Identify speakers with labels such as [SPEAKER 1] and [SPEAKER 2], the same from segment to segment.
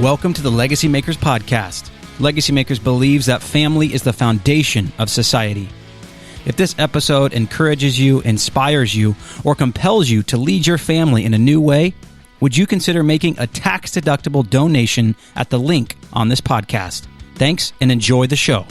[SPEAKER 1] Welcome to the Legacymakers podcast. Legacymakers believes that family is the foundation of society. If this episode encourages you, inspires you, or compels you to lead your family in a new way, would you consider making a tax-deductible donation at the link on this podcast? Thanks, and enjoy the show.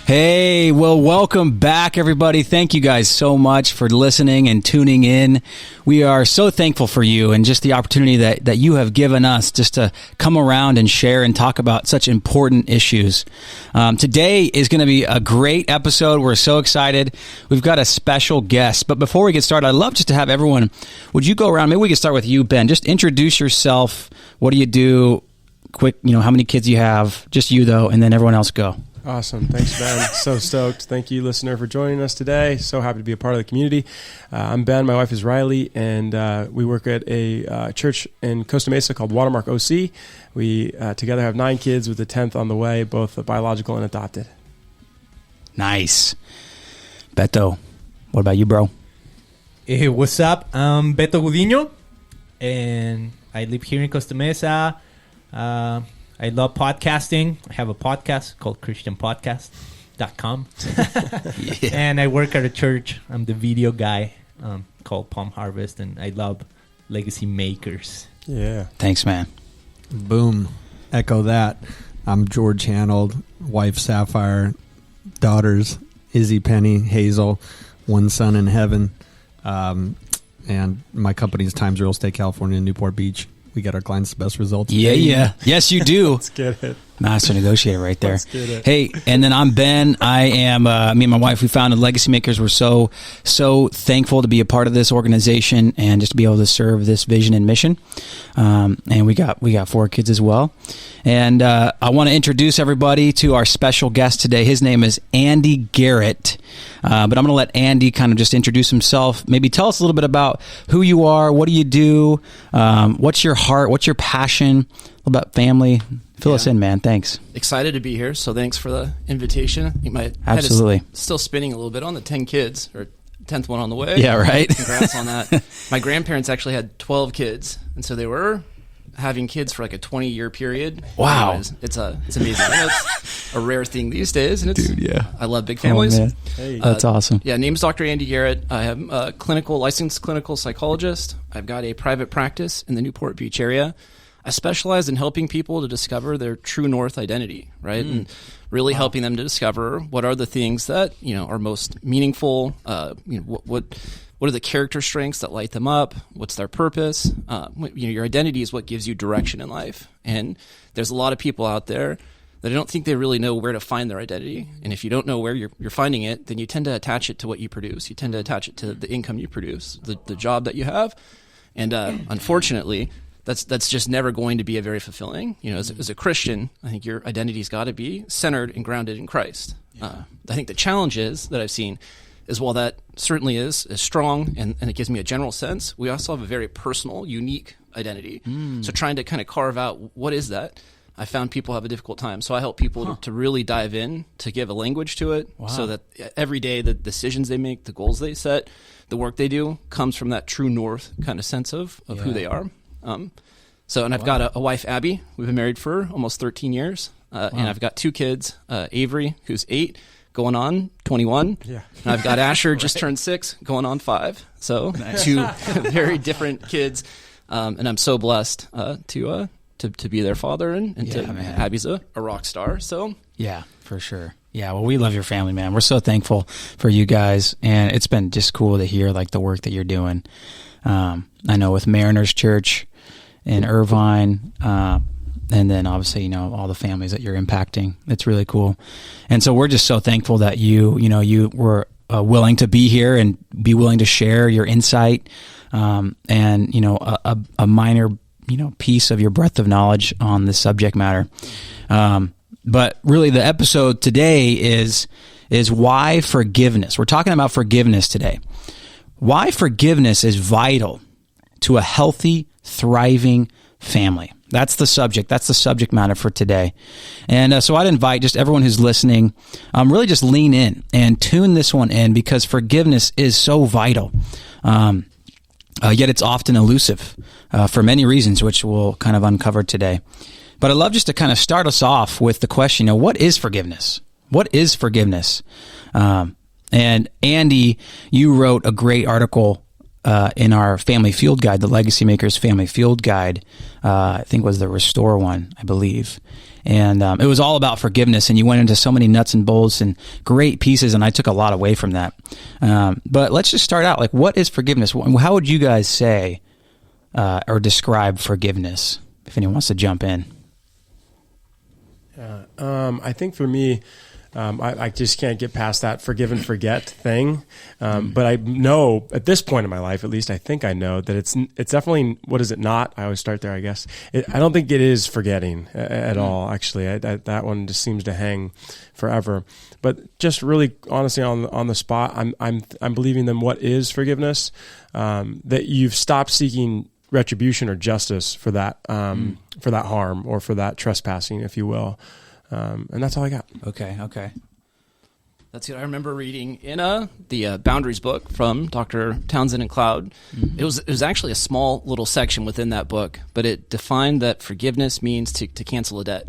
[SPEAKER 1] Hey, well, welcome back, everybody. Thank you guys so much for listening and tuning in. We are so thankful for you and just the opportunity that you have given us just to come around and share and talk about such important issues. Today is going to be a great episode. We're so excited. We've got a special guest. But before we get started, I'd love just to have everyone, would you go around? Maybe we could start with you, Ben. Just introduce yourself. What do you do? Quick, how many kids you have? Just you, though, and then everyone else go.
[SPEAKER 2] Awesome. Thanks, Ben. So stoked. Thank you, listener, for joining us today. So happy to be a part of the community. I'm Ben. My wife is Riley, and we work at a church in Costa Mesa called Watermark OC. We together have 9 kids with the 10th on the way, both biological and adopted.
[SPEAKER 1] Nice. Beto, what about you, bro?
[SPEAKER 3] Hey, what's up? I'm Beto Gudiño, and I live here in Costa Mesa. I love podcasting. I have a podcast called ChristianPodcast.com. Yeah. And I work at a church. I'm the video guy called Palm Harvest, and I love Legacymakers.
[SPEAKER 2] Yeah.
[SPEAKER 1] Thanks, man.
[SPEAKER 4] Boom. Echo that. I'm George Hanold, wife Sapphire, daughters Izzy, Penny, Hazel, one son in heaven. And my company's Times Real Estate California in Newport Beach. We got our clients' best results.
[SPEAKER 1] Yeah. Yes, you do.
[SPEAKER 2] Let's get it.
[SPEAKER 1] Master negotiator right there.
[SPEAKER 2] Let's get it.
[SPEAKER 1] Hey, and then I'm Ben. I am, me and my wife, we founded Legacymakers. We're so thankful to be a part of this organization and just to be able to serve this vision and mission. And we got 4 kids as well. And I want to introduce everybody to our special guest today. His name is Andy Garrett. But I'm going to let Andy kind of just introduce himself. Maybe tell us a little bit about who you are, what do you do, what's your heart, what's your passion, a little about family. Fill us in, man. Thanks.
[SPEAKER 5] Excited to be here, so thanks for the invitation. I think my
[SPEAKER 1] Absolutely.
[SPEAKER 5] head is still spinning a little bit on the 10 kids, or 10th one on the way.
[SPEAKER 1] Yeah, right.
[SPEAKER 5] Congrats on that. My grandparents actually had 12 kids, and so they were having kids for like a 20-year period.
[SPEAKER 1] Wow.
[SPEAKER 5] Anyways, it's amazing. I know it's a rare thing these days, and
[SPEAKER 1] Dude, yeah.
[SPEAKER 5] I love big families.
[SPEAKER 1] Oh, man.
[SPEAKER 2] Hey.
[SPEAKER 1] That's awesome.
[SPEAKER 5] Yeah, name's Dr. Andy Garrett. I am a licensed clinical psychologist. I've got a private practice in the Newport Beach area. I specialize in helping people to discover their true north identity, right? And really helping them to discover what are the things that, are most meaningful, what are the character strengths that light them up, what's their purpose. Your identity is what gives you direction in life. And there's a lot of people out there that I don't think they really know where to find their identity. And if you don't know where you're finding it, then you tend to attach it to what you produce. You tend to attach it to the income you produce, the job that you have. And unfortunately, that's just never going to be a very fulfilling. As a Christian, I think your identity's got to be centered and grounded in Christ. Yeah. I think the challenge that I've seen is, while that certainly is strong and it gives me a general sense, we also have a very personal, unique identity. So trying to kind of carve out what is that, I found people have a difficult time. So I help people to really dive in, to give a language to it, so that every day the decisions they make, the goals they set, the work they do comes from that true north kind of sense of who they are. And I've got a wife, Abby. We've been married for almost 13 years. And I've got 2 kids, Avery, who's 8, going on 21. Yeah. And I've got Asher, just turned 6, going on 5. So nice. 2 very different kids. And I'm so blessed to be their father and Abby's a rock star. So
[SPEAKER 1] yeah, for sure. Yeah, well, we love your family, man. We're so thankful for you guys. And it's been just cool to hear the work that you're doing. I know with Mariners Church in Irvine, and then obviously, all the families that you're impacting. It's really cool. And so we're just so thankful that you were willing to be here and be willing to share your insight, and, a minor, piece of your breadth of knowledge on this subject matter. But really the episode today is why forgiveness. We're talking about forgiveness today. Why forgiveness is vital to a healthy, thriving family. That's the subject. That's the subject matter for today. And so I'd invite just everyone who's listening, really just lean in and tune this one in, because forgiveness is so vital. Yet it's often elusive for many reasons, which we'll kind of uncover today. But I'd love just to kind of start us off with the question, what is forgiveness? What is forgiveness? And Andy, you wrote a great article in our family field guide, the Legacymakers family field guide. I think it was the Restore one, I believe. And it was all about forgiveness, and you went into so many nuts and bolts and great pieces, and I took a lot away from that. But let's just start out. Like, what is forgiveness? How would you guys say or describe forgiveness, if anyone wants to jump in?
[SPEAKER 2] I think for me, I just can't get past that forgive and forget thing. But I know at this point in my life, at least I think I know that it's definitely, what is it not? I always start there, I guess. I don't think it is forgetting at all, actually. That one just seems to hang forever. But just really honestly on the spot, I'm believing them what is forgiveness, that you've stopped seeking retribution or justice for that harm or for that trespassing, if you will. And that's all I got.
[SPEAKER 1] Okay.
[SPEAKER 5] That's good. I remember reading in the Boundaries book from Dr. Townsend and Cloud. Mm-hmm. It was actually a small little section within that book, but it defined that forgiveness means to cancel a debt.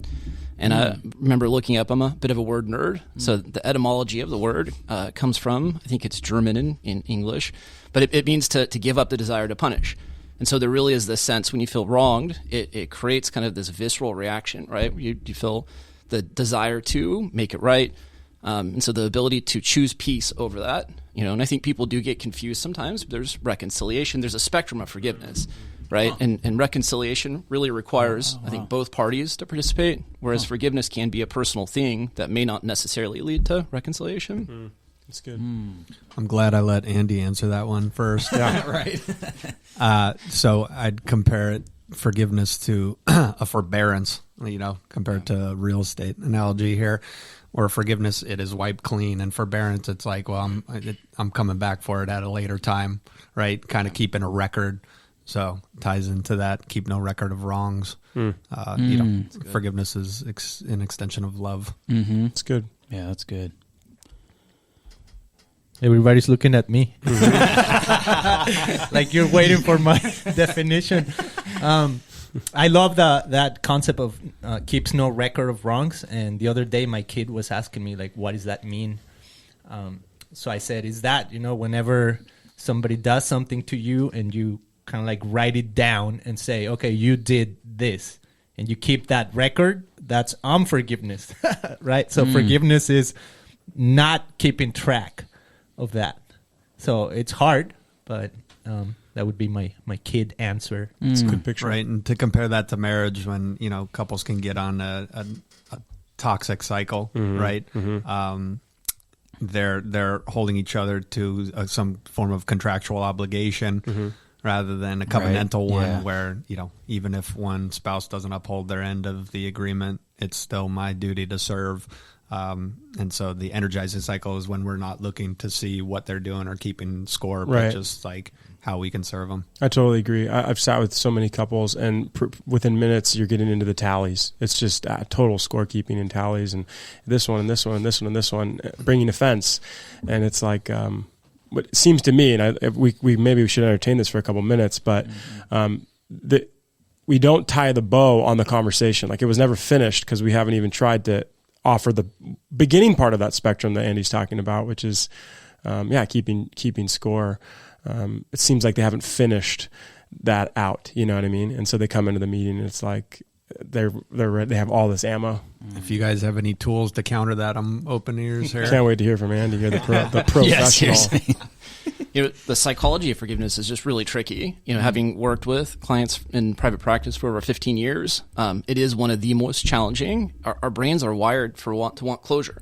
[SPEAKER 5] And I remember looking up, I'm a bit of a word nerd, so the etymology of the word comes from, I think it's German in English, but it means to give up the desire to punish. And so there really is this sense when you feel wronged, it creates kind of this visceral reaction, right? You feel the desire to make it right. And so the ability to choose peace over that, and I think people do get confused sometimes. There's reconciliation. There's a spectrum of forgiveness, right? And reconciliation really requires, I think, both parties to participate, whereas forgiveness can be a personal thing that may not necessarily lead to reconciliation.
[SPEAKER 2] That's good.
[SPEAKER 4] I'm glad I let Andy answer that one first.
[SPEAKER 2] Yeah,
[SPEAKER 1] right.
[SPEAKER 4] So I'd compare forgiveness to a forbearance, compared to a real estate analogy here, where forgiveness, it is wiped clean, and forbearance, it's like, well, I'm coming back for it at a later time, right? Kind of keeping a record. So ties into that, keep no record of wrongs. Forgiveness is an extension of love.
[SPEAKER 1] Mm-hmm.
[SPEAKER 2] It's good.
[SPEAKER 1] Yeah, that's good.
[SPEAKER 3] Everybody's looking at me. Like you're waiting for my definition. I love that concept of keeps no record of wrongs. And the other day, my kid was asking me, like, what does that mean? So I said, is that, whenever somebody does something to you and you kind of like write it down and say, okay, you did this, and you keep that record, that's unforgiveness, right? So forgiveness is not keeping track of that. So it's hard, but that would be my kid answer.
[SPEAKER 2] It's a good picture.
[SPEAKER 4] Right, and to compare that to marriage, when couples can get on a toxic cycle, right? Mm-hmm. They're holding each other to some form of contractual obligation rather than a covenantal one where, even if one spouse doesn't uphold their end of the agreement, it's still my duty to serve. And so the energizing cycle is when we're not looking to see what they're doing or keeping score, but just like how we can serve them.
[SPEAKER 2] I totally agree. I've sat with so many couples, and within minutes, you're getting into the tallies. It's just total scorekeeping and tallies, and this one and this one and this one and this one, bringing offense. And it's like, what it seems to me, and we should entertain this for a couple minutes, but we don't tie the bow on the conversation. Like, it was never finished because we haven't even tried to offer the beginning part of that spectrum that Andy's talking about, which is, keeping score. It seems like they haven't finished that out. You know what I mean? And so they come into the meeting and it's like they have all this ammo.
[SPEAKER 4] If you guys have any tools to counter that, I'm open ears here.
[SPEAKER 2] Can't wait to hear from Andy. You're the professional.
[SPEAKER 1] Yes,
[SPEAKER 5] the psychology of forgiveness is just really tricky. Having worked with clients in private practice for over 15 years, it is one of the most challenging. Our brains are wired to want closure.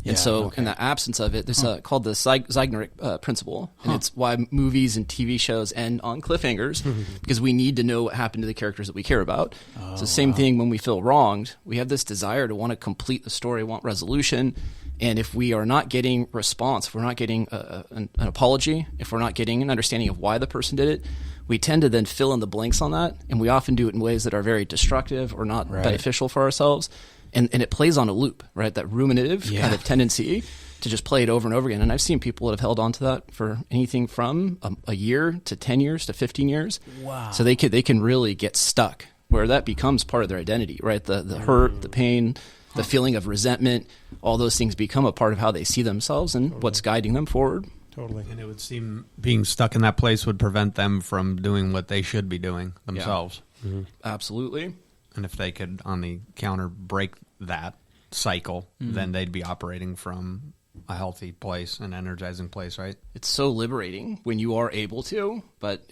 [SPEAKER 5] And in the absence of it, there's called the Zeigarnik principle. And it's why movies and TV shows end on cliffhangers, because we need to know what happened to the characters that we care about. It's the same thing when we feel wronged. We have this desire to want to complete the story, want resolution. And if we are not getting response, if we're not getting an apology, if we're not getting an understanding of why the person did it, we tend to then fill in the blanks on that. And we often do it in ways that are very destructive or not beneficial for ourselves. And it plays on a loop, right? That ruminative kind of tendency to just play it over and over again. And I've seen people that have held on to that for anything from a year to 10 years to 15 years. Wow. So they can really get stuck where that becomes part of their identity, right? The hurt, the pain, the feeling of resentment, all those things become a part of how they see themselves and what's guiding them forward.
[SPEAKER 2] Totally.
[SPEAKER 4] And it would seem being stuck in that place would prevent them from doing what they should be doing themselves.
[SPEAKER 5] Yeah. Mm-hmm. Absolutely.
[SPEAKER 4] And if they could, on the counter, break that cycle, then they'd be operating from a healthy place, an energizing place, right?
[SPEAKER 5] It's so liberating when you are able to, but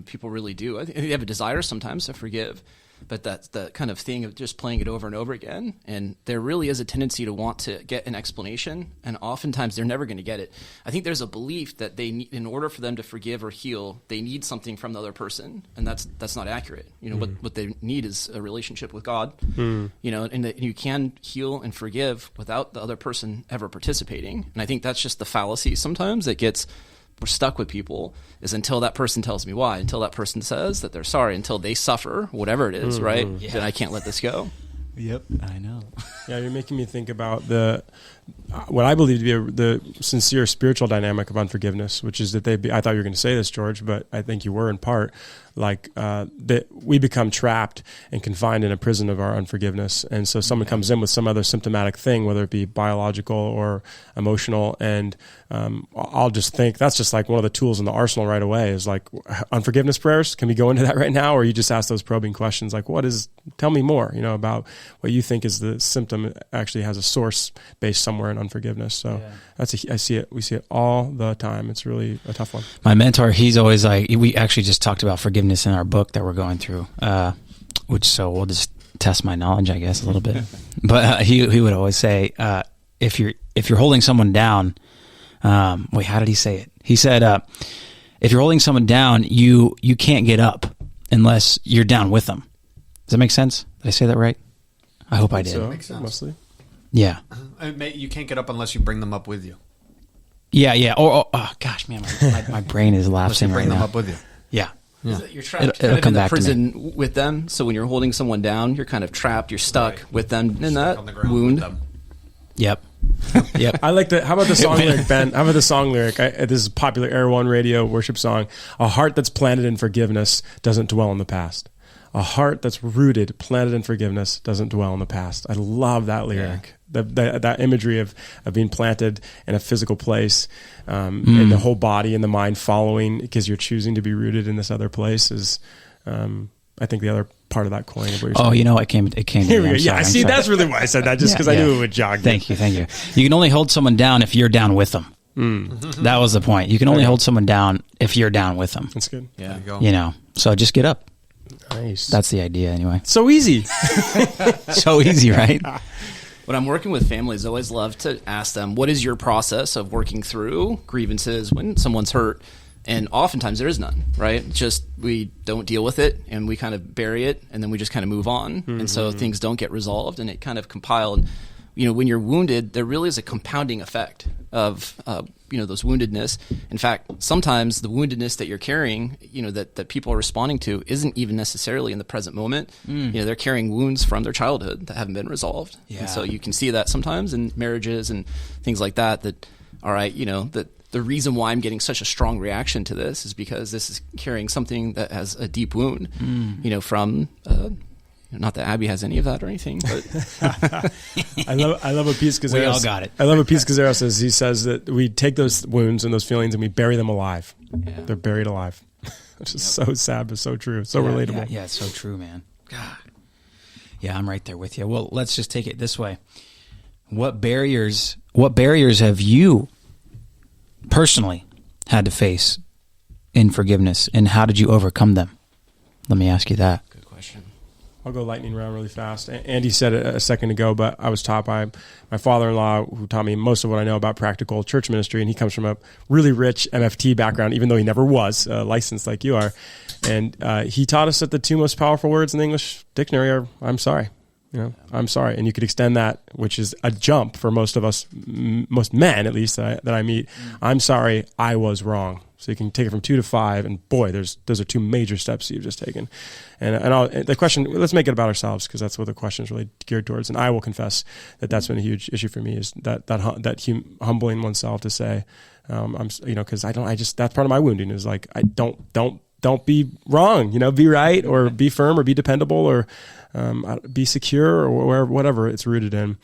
[SPEAKER 5] people really do. I think they have a desire sometimes to forgive, but that's the kind of thing of just playing it over and over again. And there really is a tendency to want to get an explanation, and oftentimes they're never going to get it. I think there's a belief that they need, in order for them to forgive or heal, they need something from the other person, and that's not accurate. What they need is a relationship with God. And that you can heal and forgive without the other person ever participating. And I think that's just the fallacy sometimes that we're stuck with people, is until that person tells me why, until that person says that they're sorry, until they suffer, whatever it is, right? Yeah. Then I can't let this go.
[SPEAKER 1] Yep, I know.
[SPEAKER 2] Yeah, you're making me think about what I believe to be the sincere spiritual dynamic of unforgiveness, which is that I thought you were going to say this, George, but I think you were in part, that we become trapped and confined in a prison of our unforgiveness. And so someone comes in with some other symptomatic thing, whether it be biological or emotional, and I'll just think that's just like one of the tools in the arsenal right away is like unforgiveness prayers. Can we go into that right now? Or you just ask those probing questions like, tell me more, about what you think is the symptom actually has a source based somewhere in unforgiveness. So we see it all the time. It's really a tough one.
[SPEAKER 1] My mentor, he's always like, we actually just talked about forgiveness in our book that we're going through, so we'll just test my knowledge, I guess, a little bit. But he would always say, if you're holding someone down, how did he say it? He said, if you're holding someone down, you can't get up unless you're down with them. Does that make sense? Did I say that right? I hope I did.
[SPEAKER 2] So,
[SPEAKER 4] makes sense.
[SPEAKER 2] Mostly.
[SPEAKER 1] Yeah.
[SPEAKER 4] You can't get up unless you bring them up with you.
[SPEAKER 1] Yeah. Oh gosh, man, my brain is lapsing right now.
[SPEAKER 4] Bring them up with you.
[SPEAKER 1] Yeah.
[SPEAKER 5] You're trapped
[SPEAKER 1] it'll come
[SPEAKER 5] in the
[SPEAKER 1] back
[SPEAKER 5] prison with them. So when you're holding someone down, you're kind of trapped. You're stuck with them in that wound.
[SPEAKER 1] Yep.
[SPEAKER 2] I like that. How about the song lyric, Ben? How about the song lyric? This is a popular Air One radio worship song. A heart that's planted in forgiveness doesn't dwell in the past. A heart that's rooted, planted in forgiveness, doesn't dwell in the past. I love that lyric. Yeah. That imagery of being planted in a physical place, and the whole body and the mind following because you're choosing to be rooted in this other place is, I think, the other part of that coin of what you're saying.
[SPEAKER 1] It came.
[SPEAKER 2] Here we go. Yeah, see, that's really why I said that, just because I knew it would jog.
[SPEAKER 1] Thank you. You can only hold someone down if you're down with them. That was the point. You can only hold someone down if you're down with them.
[SPEAKER 2] That's good.
[SPEAKER 5] Yeah.
[SPEAKER 1] So just get up.
[SPEAKER 2] Nice.
[SPEAKER 1] That's the idea, anyway.
[SPEAKER 2] So easy.
[SPEAKER 1] So easy, right?
[SPEAKER 5] When I'm working with families, I always love to ask them, what is your process of working through grievances when someone's hurt? And oftentimes there is none, right? Just we don't deal with it and we kind of bury it and then we just kind of move on. And so things don't get resolved and it kind of compiled. When you're wounded, there really is a compounding effect of, those woundedness. In fact, sometimes the woundedness that you're carrying, that people are responding to isn't even necessarily in the present moment. They're carrying wounds from their childhood that haven't been resolved. Yeah. And so you can see that sometimes in marriages and things like that, all right, that the reason why I'm getting such a strong reaction to this is because this is carrying something that has a deep wound, from... not that Abby has any of that or anything, but
[SPEAKER 2] I love what Pete Scazzero.
[SPEAKER 1] We all got it.
[SPEAKER 2] I love what Pete Scazzero says. He says that we take those wounds and those feelings and we bury them alive. Yeah. They're buried alive. Which is so sad, but so true, so relatable.
[SPEAKER 1] Yeah, it's so true, man. God. Yeah, I'm right there with you. Well, let's just take it this way. What barriers have you personally had to face in forgiveness, and how did you overcome them? Let me ask you that.
[SPEAKER 5] Good question.
[SPEAKER 2] I'll go lightning round really fast. Andy said it a second ago, but I was taught by my father-in-law, who taught me most of what I know about practical church ministry, and he comes from a really rich MFT background, even though he never was licensed like you are. And he taught us that the two most powerful words in the English dictionary are, I'm sorry. I'm sorry. And you could extend that, which is a jump for most of us, most men at least that I meet. I'm sorry, I was wrong. So you can take it from 2 to 5, and boy, those are 2 major steps you've just taken. And the question, let's make it about ourselves, because that's what the question is really geared towards. And I will confess that that's been a huge issue for me, is that humbling oneself to say, because that's part of my wounding is like, I don't be wrong, be right, or be firm, or be dependable, or be secure, or whatever it's rooted in,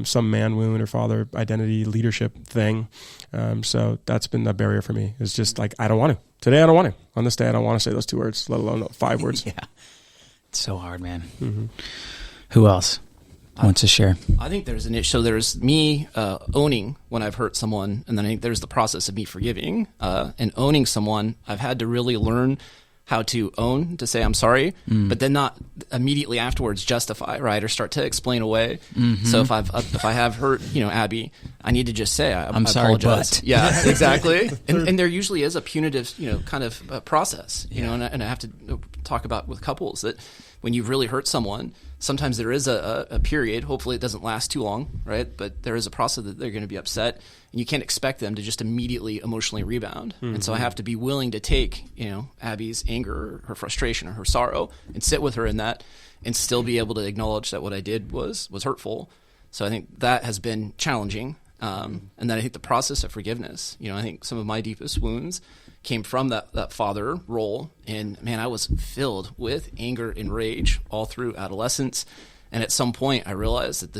[SPEAKER 2] some man wound or father identity leadership thing. So that's been the barrier for me. It's just like, I don't want to. Today I don't want to. On this day I don't want to say those 2 words, let alone 5 words.
[SPEAKER 1] Yeah, it's so hard, man. Mm-hmm. Who else wants to share?
[SPEAKER 5] I think there's an issue. So there's me owning when I've hurt someone, and then I think there's the process of me forgiving and owning someone. I've had to really learn how to own, to say I'm sorry, but then not immediately afterwards justify, right, or start to explain away. Mm-hmm. So if I have hurt, Abby, I need to just say I'm sorry, apologize. But. Yeah, exactly. and there usually is a punitive, kind of process, and I have to talk about with couples that when you've really hurt someone, sometimes there is a period, hopefully it doesn't last too long, right? But there is a process that they're going to be upset, and you can't expect them to just immediately emotionally rebound. Mm-hmm. And so I have to be willing to take, Abby's anger, or her frustration, or her sorrow, and sit with her in that, and still be able to acknowledge that what I did was hurtful. So I think that has been challenging. And then I think the process of forgiveness, I think some of my deepest wounds came from that father role. And man, I was filled with anger and rage all through adolescence. And at some point I realized that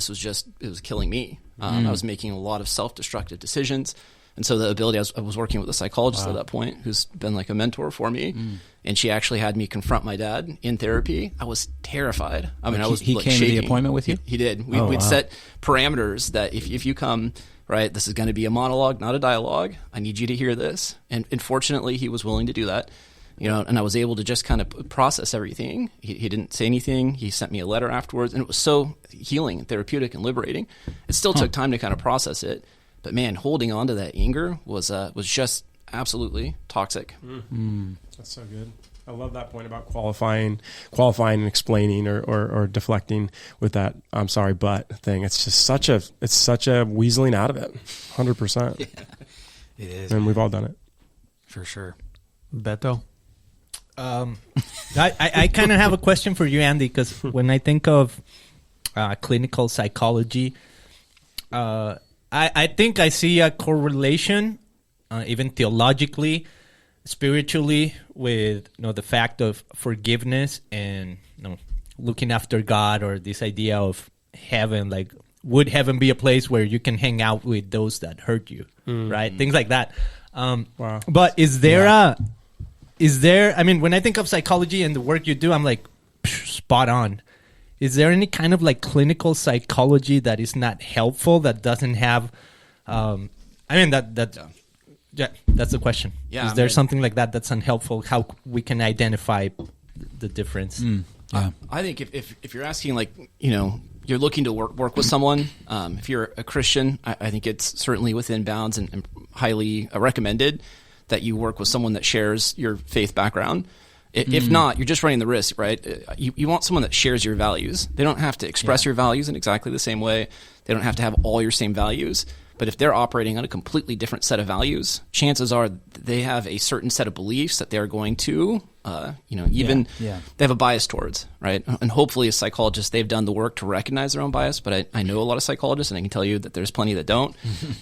[SPEAKER 5] it was killing me. I was making a lot of self-destructive decisions. And so the ability, I was working with a psychologist at that point, who's been like a mentor for me. And she actually had me confront my dad in therapy. I was terrified. I mean,
[SPEAKER 1] he came
[SPEAKER 5] shaking.
[SPEAKER 1] to the appointment with you?
[SPEAKER 5] He did. We'd set parameters that if you come, right, this is going to be a monologue, not a dialogue. I need you to hear this. And fortunately, he was willing to do that. And I was able to just kind of process everything. He didn't say anything. He sent me a letter afterwards, and it was so healing and therapeutic and liberating. It still took time to kind of process it. But man, holding on to that anger was just absolutely toxic.
[SPEAKER 2] That's so good. I love that point about qualifying and explaining or deflecting with that "I'm sorry, but" thing. It's just such a weaseling out of it, 100%.
[SPEAKER 1] Yeah, it is,
[SPEAKER 2] and we've all done it
[SPEAKER 1] for sure.
[SPEAKER 4] Beto,
[SPEAKER 3] I kind of have a question for you, Andy, because when I think of clinical psychology, I think I see a correlation, even theologically, spiritually, with the fact of forgiveness and looking after God, or this idea of heaven. Like, would heaven be a place where you can hang out with those that hurt you, right? Things like that.
[SPEAKER 2] Wow.
[SPEAKER 3] But is there I mean, when I think of psychology and the work you do, I'm like, spot on. Is there any kind of like clinical psychology that is not helpful, that doesn't have, that's the question.
[SPEAKER 5] Yeah,
[SPEAKER 3] is there something like that that's unhelpful? How we can identify the difference?
[SPEAKER 5] I think if you're asking, like, you're looking to work with someone, if you're a Christian, I think it's certainly within bounds and highly recommended that you work with someone that shares your faith background. If not, you're just running the risk, right? You want someone that shares your values. They don't have to express your values in exactly the same way. They don't have to have all your same values. But if they're operating on a completely different set of values, chances are they have a certain set of beliefs that they're going to, they have a bias towards, right? And hopefully as psychologists, they've done the work to recognize their own bias. But I know a lot of psychologists, and I can tell you that there's plenty that don't.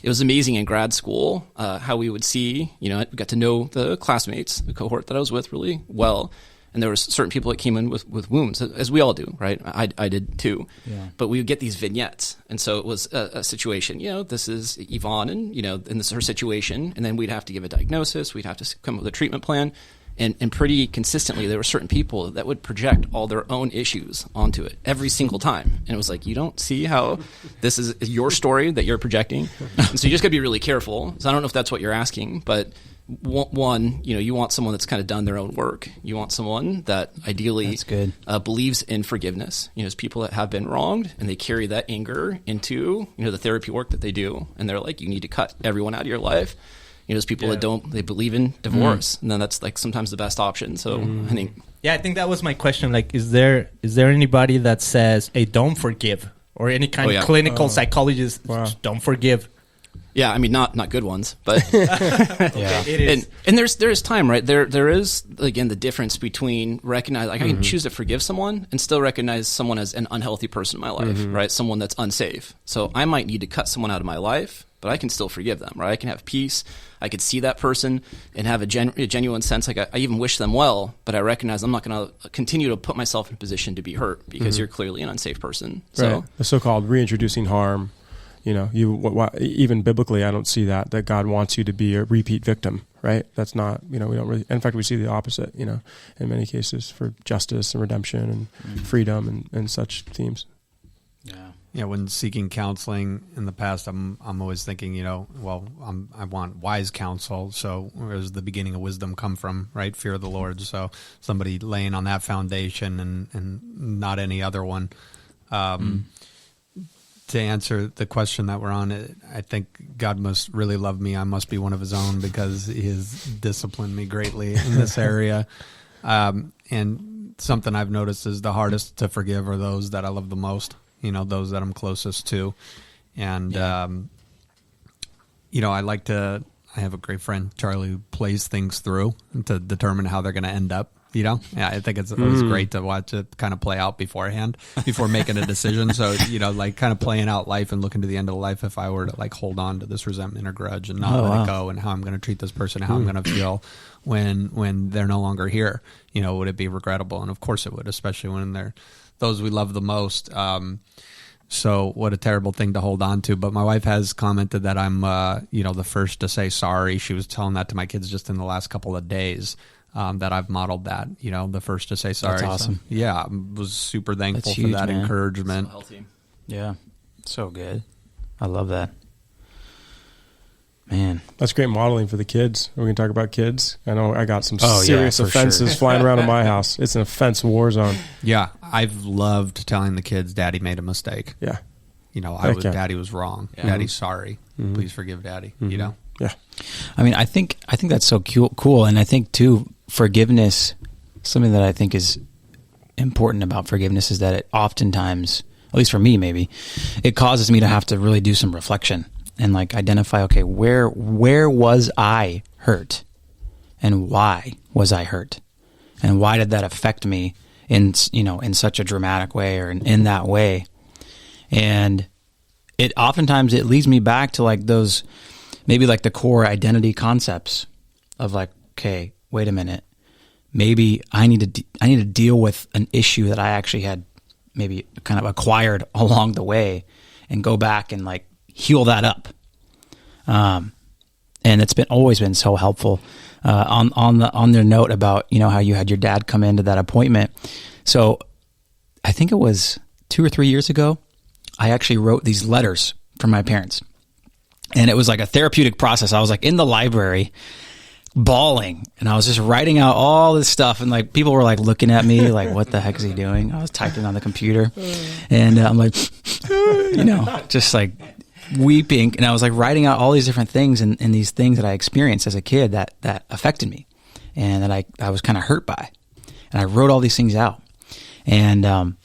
[SPEAKER 5] It was amazing in grad school how we would see, I got to know the classmates, the cohort that I was with really well. And there were certain people that came in with wounds, as we all do, right? I did too. Yeah. But we would get these vignettes. And so it was a situation, this is Yvonne, and, and this is her situation. And then we'd have to give a diagnosis. We'd have to come up with a treatment plan. And pretty consistently, there were certain people that would project all their own issues onto it every single time. And it was like, you don't see how this is your story that you're projecting. And so you just got to be really careful. So I don't know if that's what you're asking, but one, you want someone that's kind of done their own work. You want someone that ideally believes in forgiveness. It's people that have been wronged, and they carry that anger into, the therapy work that they do. And they're like, you need to cut everyone out of your life. there's people that they believe in divorce, and then that's like sometimes the best option. So I think.
[SPEAKER 3] Yeah, I think that was my question. Like, is there anybody that says, "Hey, don't forgive," or any kind of clinical psychologist, don't forgive?
[SPEAKER 5] Yeah, I mean, not good ones, but
[SPEAKER 3] yeah, it is.
[SPEAKER 5] And there is time, right? There is, again, the difference between recognize, like I can choose to forgive someone and still recognize someone as an unhealthy person in my life, right? Someone that's unsafe. So I might need to cut someone out of my life, but I can still forgive them, right? I can have peace. I could see that person and have a genuine sense, like I even wish them well, but I recognize I'm not going to continue to put myself in a position to be hurt because you're clearly an unsafe person. So
[SPEAKER 2] right. The so-called reintroducing harm. Even biblically, I don't see that God wants you to be a repeat victim, right? That's not, we don't really, in fact, we see the opposite, in many cases for justice and redemption and freedom and such themes.
[SPEAKER 4] Yeah. When seeking counseling in the past, I'm always thinking, I want wise counsel. So where does the beginning of wisdom come from, right? Fear of the Lord. So somebody laying on that foundation and not any other one. To answer the question that we're on, I think God must really love me. I must be one of his own because he has disciplined me greatly in this area. And something I've noticed is the hardest to forgive are those that I love the most, those that I'm closest to. And, I have a great friend, Charlie, who plays things through to determine how they're going to end up. Yeah, I think it was great to watch it kind of play out beforehand, before making a decision. So, kind of playing out life and looking to the end of life if I were to hold on to this resentment or grudge and not let it go, and how I'm going to treat this person, how I'm going to feel when they're no longer here. Would it be regrettable? And of course it would, especially when they're those we love the most. So what a terrible thing to hold on to. But my wife has commented that I'm, the first to say sorry. She was telling that to my kids just in the last couple of days. That I've modeled that, the first to say sorry.
[SPEAKER 1] That's awesome.
[SPEAKER 4] So, yeah, I was super thankful for that encouragement.
[SPEAKER 5] So healthy.
[SPEAKER 1] Yeah, so good. I love that. Man.
[SPEAKER 2] That's great modeling for the kids. We're going to talk about kids. I know I got some serious offenses flying around in my house. It's an offense war zone.
[SPEAKER 4] Yeah, I've loved telling the kids, Daddy made a mistake.
[SPEAKER 2] Yeah.
[SPEAKER 4] Daddy was wrong. Yeah. Daddy's sorry. Please forgive Daddy, Yeah.
[SPEAKER 1] I mean, I think that's so cool. And I think, too, forgiveness, something that I think is important about forgiveness is that it oftentimes, at least for me maybe, it causes me to have to really do some reflection and identify, okay, where was I hurt? And why was I hurt? And why did that affect me in such a dramatic way or in that way? And it oftentimes it leads me back to those, maybe the core identity concepts of okay, wait a minute, maybe I need to deal with an issue that I actually had maybe kind of acquired along the way, and go back and heal that up. And it's always been so helpful. On their note about how you had your dad come into that appointment. So I think it was 2 or 3 years ago, I actually wrote these letters from my parents. And it was a therapeutic process. I was in the library bawling, and I was just writing out all this stuff, and people were looking at me what the heck is he doing? I was typing on the computer, and I'm just weeping, and I was writing out all these different things and these things that I experienced as a kid that affected me and that I was kind of hurt by. And I wrote all these things out and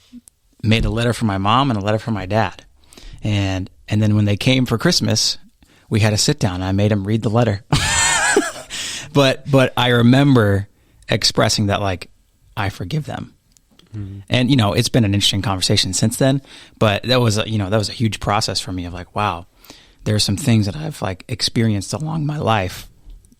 [SPEAKER 1] made a letter for my mom and a letter for my dad. And then when they came for Christmas, we had a sit down. I made them read the letter. But I remember expressing that I forgive them. Mm-hmm. And it's been an interesting conversation since then, but that was a huge process for me of wow, there are some things that I've experienced along my life,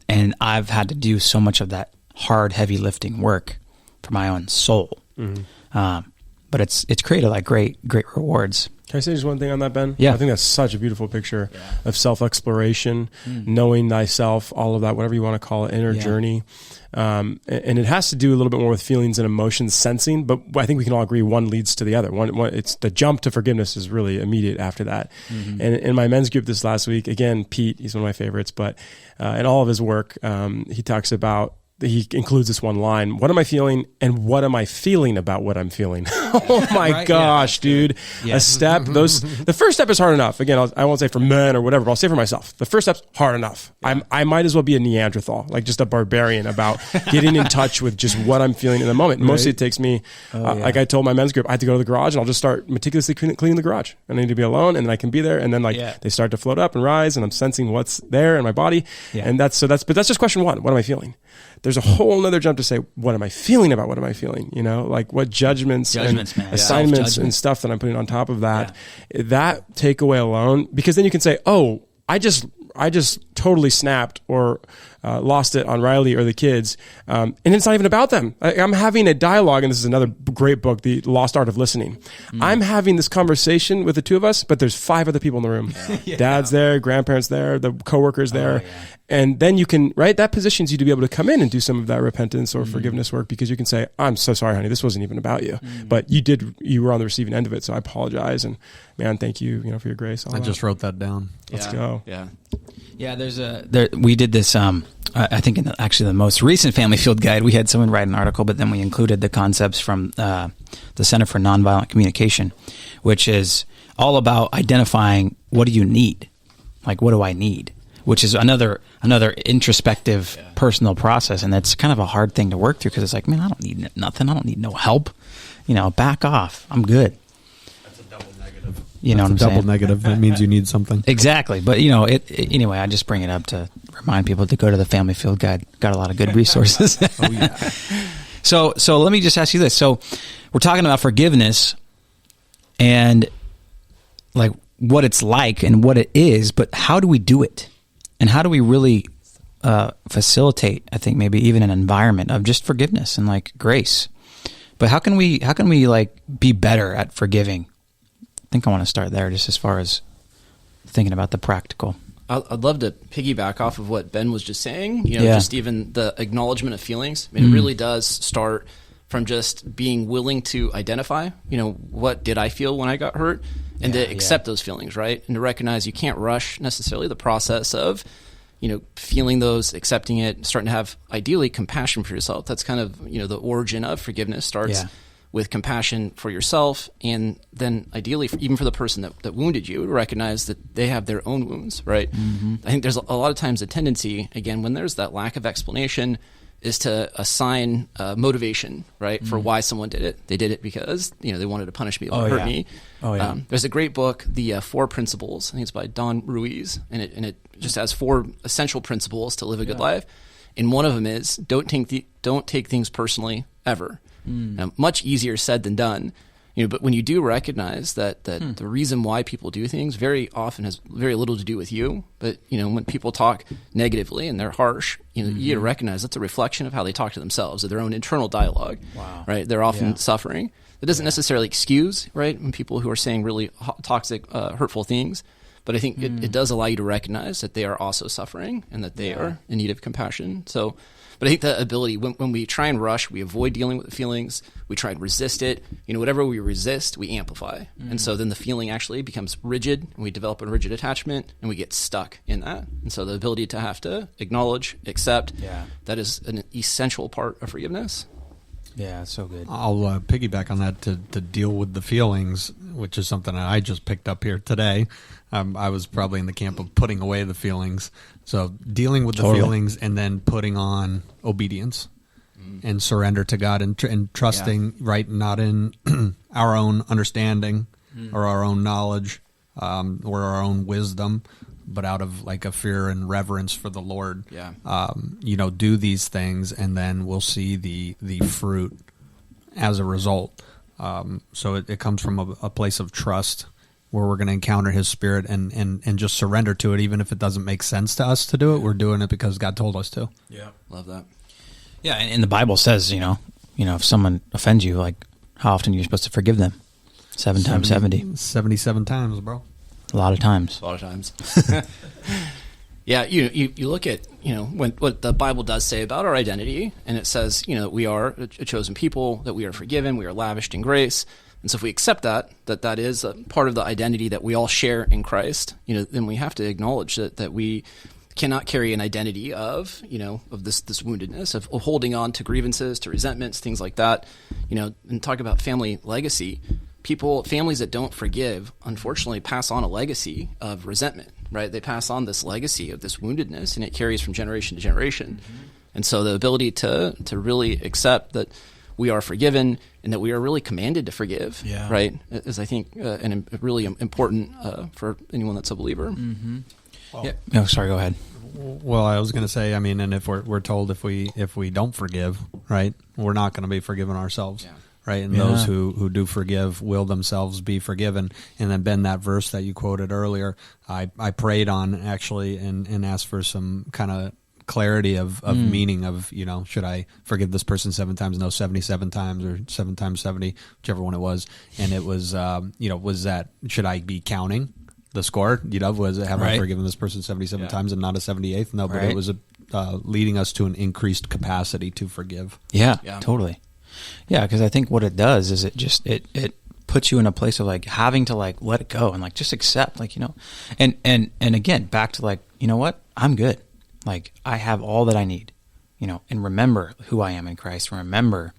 [SPEAKER 1] and I've had to do so much of that hard, heavy lifting work for my own soul. Mm-hmm. But it's created great rewards.
[SPEAKER 2] Can I say just one thing on that, Ben?
[SPEAKER 1] Yeah.
[SPEAKER 2] I think that's such a beautiful picture of self-exploration, knowing thyself, all of that, whatever you want to call it, inner journey. And it has to do a little bit more with feelings and emotions, sensing, but I think we can all agree one leads to the other. One it's the jump to forgiveness is really immediate after that. Mm-hmm. And in my men's group this last week, again, Pete, he's one of my favorites, but in all of his work, he talks about he includes this one line: "What am I feeling, and what am I feeling about what I'm feeling?" Oh my
[SPEAKER 1] Right?
[SPEAKER 2] gosh, dude!
[SPEAKER 1] Yeah.
[SPEAKER 2] A step. The first step is hard enough. Again, I won't say for men or whatever, but I'll say for myself. The first step's hard enough. I might as well be a Neanderthal, like just a barbarian about getting in touch with just what I'm feeling in the moment. Mostly it takes me, like I told my men's group, I had to go to the garage and I'll just start meticulously cleaning the garage. I need to be alone, and then I can be there, and then they start to float up and rise, and I'm sensing what's there in my body, and that's just question one. What am I feeling? There's a whole nother jump to say, what am I feeling about what am I feeling? You know, like what judgments and
[SPEAKER 1] man.
[SPEAKER 2] assignments and stuff that I'm putting on top of that. That takeaway alone, because then you can say, oh, I just totally snapped or lost it on Riley or the kids, and it's not even about them. I'm having a dialogue, and this is another great book, The Lost Art of Listening. I'm having this conversation with the two of us, but there's 5 other people in the room. Dad's there, grandparents there, the coworkers there. And then you can, right, that positions you to be able to come in and do some of that repentance or forgiveness work, because you can say, I'm so sorry, honey, this wasn't even about you, but you were on the receiving end of it, so I apologize, and man, thank you, for your grace.
[SPEAKER 4] I just wrote that down.
[SPEAKER 2] Let's go.
[SPEAKER 1] Yeah, we did this, I think in actually the most recent Family Field Guide, we had someone write an article, but then we included the concepts from the Center for Nonviolent Communication, which is all about identifying what do you need? Like, what do I need? Which is another introspective personal process. And that's kind of a hard thing to work through, because it's like, man, I don't need nothing. I don't need no help. Back off. I'm good.
[SPEAKER 4] That's a double negative.
[SPEAKER 1] You know what I'm saying?
[SPEAKER 4] Double negative. That means you need something.
[SPEAKER 1] Exactly. But, anyway, I just bring it up to remind people to go to the Family Field Guide. Got a lot of good resources.
[SPEAKER 4] Oh, yeah.
[SPEAKER 1] So let me just ask you this. So we're talking about forgiveness and like what it's like and what it is, but how do we do it? And how do we really facilitate, I think, maybe even an environment of just forgiveness and like grace? But how can we like be better at forgiving? I think I want to start there, just as far as thinking about the practical.
[SPEAKER 5] I'd love to piggyback off of what Ben was just saying. Just even the acknowledgement of feelings. I mean, it really does start from just being willing to identify, what did I feel when I got hurt, and to accept those feelings, right? And to recognize you can't rush necessarily the process of, feeling those, accepting it, starting to have ideally compassion for yourself. That's kind of, the origin of forgiveness starts with compassion for yourself, and then ideally even for the person that wounded you, to recognize that they have their own wounds, right? I think there's a lot of times a tendency, again, when there's that lack of explanation, is to assign motivation, right, for why someone did it. They did it because, they wanted to punish me or hurt me.
[SPEAKER 1] Oh, yeah.
[SPEAKER 5] There's a great book, The 4 Principles. I think it's by Don Ruiz, and it just has 4 essential principles to live a good life. And one of them is don't take things personally ever. Now, much easier said than done. But when you do recognize that the reason why people do things very often has very little to do with you, but when people talk negatively and they're harsh, you got to recognize that's a reflection of how they talk to themselves, of their own internal dialogue.
[SPEAKER 1] Wow.
[SPEAKER 5] Right? They're often suffering. That doesn't necessarily excuse, right, when people who are saying really toxic, hurtful things, but I think it does allow you to recognize that they are also suffering and that they are in need of compassion. So. But I think the ability, when we try and rush, we avoid dealing with the feelings, we try and resist it. Whatever we resist, we amplify. And so then the feeling actually becomes rigid, and we develop a rigid attachment, and we get stuck in that. And so the ability to have to acknowledge, accept, that is an essential part of forgiveness.
[SPEAKER 1] Yeah, so good.
[SPEAKER 4] I'll piggyback on that to deal with the feelings, which is something that I just picked up here today. I was probably in the camp of putting away the feelings. So dealing with the feelings and then putting on obedience and surrender to God and trusting, right, not in our own understanding or our own knowledge or our own wisdom, but out of like a fear and reverence for the Lord. Do these things, and then we'll see the fruit as a result. So it comes from a place of trust, where we're going to encounter His Spirit and just surrender to it, even if it doesn't make sense to us to do it. We're doing it because God told us to.
[SPEAKER 5] Yeah, love that.
[SPEAKER 1] Yeah, and the Bible says, if someone offends you, like, how often are you supposed to forgive them? 7 times 70.
[SPEAKER 4] 77 times, bro.
[SPEAKER 1] A lot of times.
[SPEAKER 5] Yeah, you look at, what the Bible does say about our identity, and it says, that we are a chosen people, that we are forgiven, we are lavished in grace. And so if we accept that is a part of the identity that we all share in Christ, then we have to acknowledge that we cannot carry an identity of, of this woundedness, of holding on to grievances, to resentments, things like that. And talk about family legacy. Families that don't forgive, unfortunately, pass on a legacy of resentment, right? They pass on this legacy of this woundedness, and it carries from generation to generation. Mm-hmm. And so the ability to really accept that we are forgiven and that we are really commanded to forgive, right, is, I think, really important for anyone that's a believer.
[SPEAKER 1] Mm-hmm. Well, No, sorry, go ahead.
[SPEAKER 4] Well, I was going to say, and if we're told if we don't forgive, right, we're not going to be forgiven ourselves. Yeah. Right, and those who do forgive will themselves be forgiven. And then, Ben, that verse that you quoted earlier, I prayed on actually and asked for some kind of clarity of meaning of, should I forgive this person 7 times? No, 77 times, or 7 times 70, whichever one it was. And it was, was that, should I be counting the score? Was it, have I forgiven this person 77 times and not a 78th? No, but it was leading us to an increased capacity to forgive.
[SPEAKER 1] Yeah. Totally. Yeah, because I think what it does is it puts you in a place of like having to like let it go and like just accept, like, and again, back to like, you know what, I'm good. Like, I have all that I need, and remember who I am in Christ. Remember,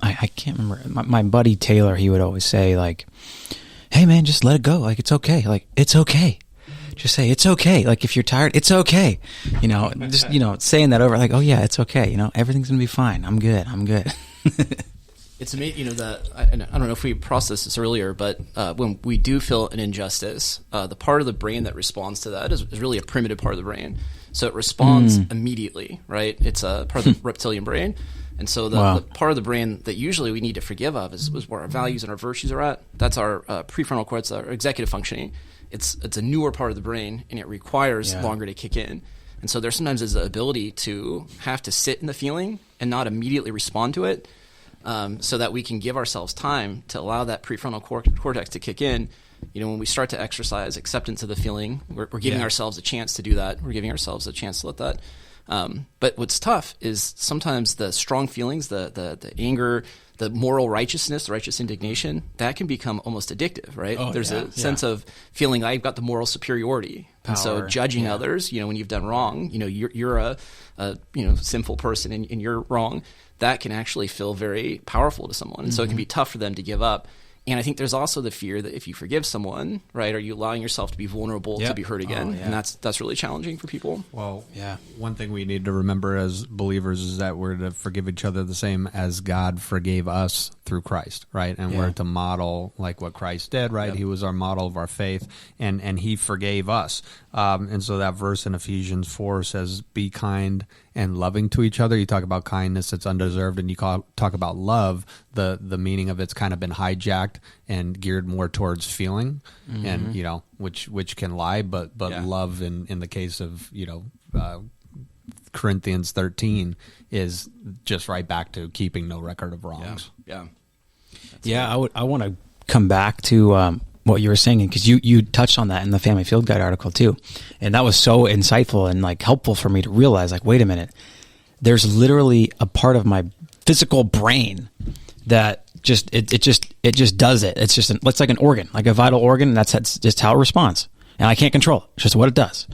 [SPEAKER 1] I can't remember. My buddy Taylor, he would always say like, hey man, just let it go. Like, it's okay. Like, it's okay. Just say, it's okay. Like, if you're tired, it's okay. Just, saying that over, like, oh yeah, it's okay. Everything's going to be fine. I'm good.
[SPEAKER 5] It's amazing, I don't know if we processed this earlier, but when we do feel an injustice, the part of the brain that responds to that is really a primitive part of the brain. So it responds immediately, right? It's a part of the reptilian brain. And so the part of the brain that usually we need to forgive of is where our values and our virtues are at. That's our prefrontal cortex, our executive functioning. It's a newer part of the brain, and it requires longer to kick in. And so there sometimes is the ability to have to sit in the feeling and not immediately respond to it, so that we can give ourselves time to allow that prefrontal cortex to kick in. When we start to exercise acceptance of the feeling, we're giving ourselves a chance to do that. We're giving ourselves a chance to let that. But what's tough is sometimes the strong feelings, the anger, the moral righteousness, the righteous indignation, that can become almost addictive, right? There's a sense of feeling I've got the moral superiority. Power. And so judging others, when you've done wrong, you're a sinful person and you're wrong, that can actually feel very powerful to someone. And so it can be tough for them to give up. And I think there's also the fear that if you forgive someone, right, are you allowing yourself to be vulnerable to be hurt again? And that's really challenging for people.
[SPEAKER 4] Well, one thing we need to remember as believers is that we're to forgive each other the same as God forgave us through Christ, right? And we're to model like what Christ did, right? Yep. He was our model of our faith, and he forgave us. And so that verse in Ephesians 4 says, be kind and loving to each other. You talk about kindness that's undeserved, and you talk about love. The meaning of it's kind of been hijacked and geared more towards feeling, and which can lie, but love in the case of Corinthians 13 is just right back to keeping no record of wrongs.
[SPEAKER 1] I want to come back to what you were saying, because you touched on that in the Family Field Guide article too, and that was so insightful and like helpful for me to realize, like, wait a minute, there's literally a part of my physical brain that just does it. It's just it's like an organ, like a vital organ, and that's just how it responds, and I can't control it. It's just what it does,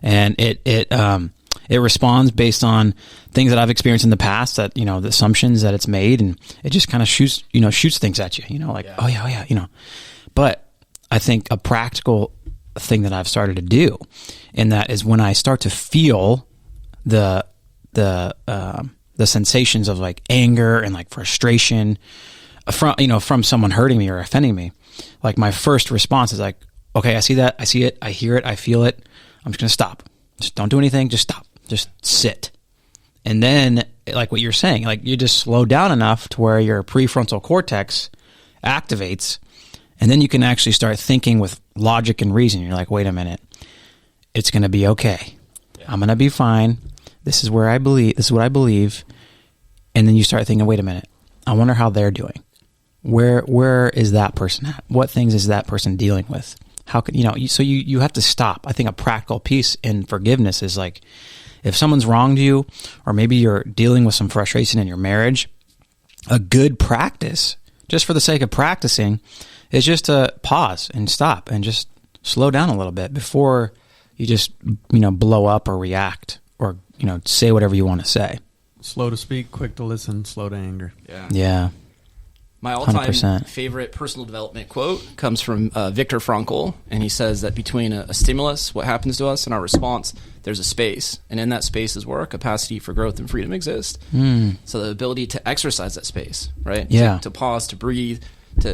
[SPEAKER 1] and it responds based on things that I've experienced in the past, that the assumptions that it's made, and it just kind of shoots things at you, oh yeah, But I think a practical thing that I've started to do, and that is when I start to feel the sensations of like anger and like frustration from someone hurting me or offending me, like my first response is like, okay, I see that, I see it, I hear it, I feel it. I'm just going to stop. Just don't do anything. Just stop. Just sit. And then, like what you're saying, like you just slow down enough to where your prefrontal cortex activates, and then you can actually start thinking with logic and reason. You're like, wait a minute, it's going to be okay. I'm going to be fine. This is where I believe. This is what I believe. And then you start thinking, wait a minute, I wonder how they're doing. Where is that person at? What things is that person dealing with? How could so you have to stop. I think a practical piece in forgiveness is like, if someone's wronged you, or maybe you're dealing with some frustration in your marriage, a good practice, just for the sake of practicing, is just to pause and stop and just slow down a little bit before you just, blow up or react or, say whatever you want to say.
[SPEAKER 4] Slow to speak, quick to listen, slow to anger.
[SPEAKER 1] Yeah.
[SPEAKER 5] My all-time
[SPEAKER 1] 100%.
[SPEAKER 5] favorite personal development quote comes from Viktor Frankl, and he says that between a stimulus, what happens to us, and our response, there's a space, and in that space is where our capacity for growth and freedom exists. So the ability to exercise that space, right?
[SPEAKER 1] Yeah.
[SPEAKER 5] To pause, to breathe,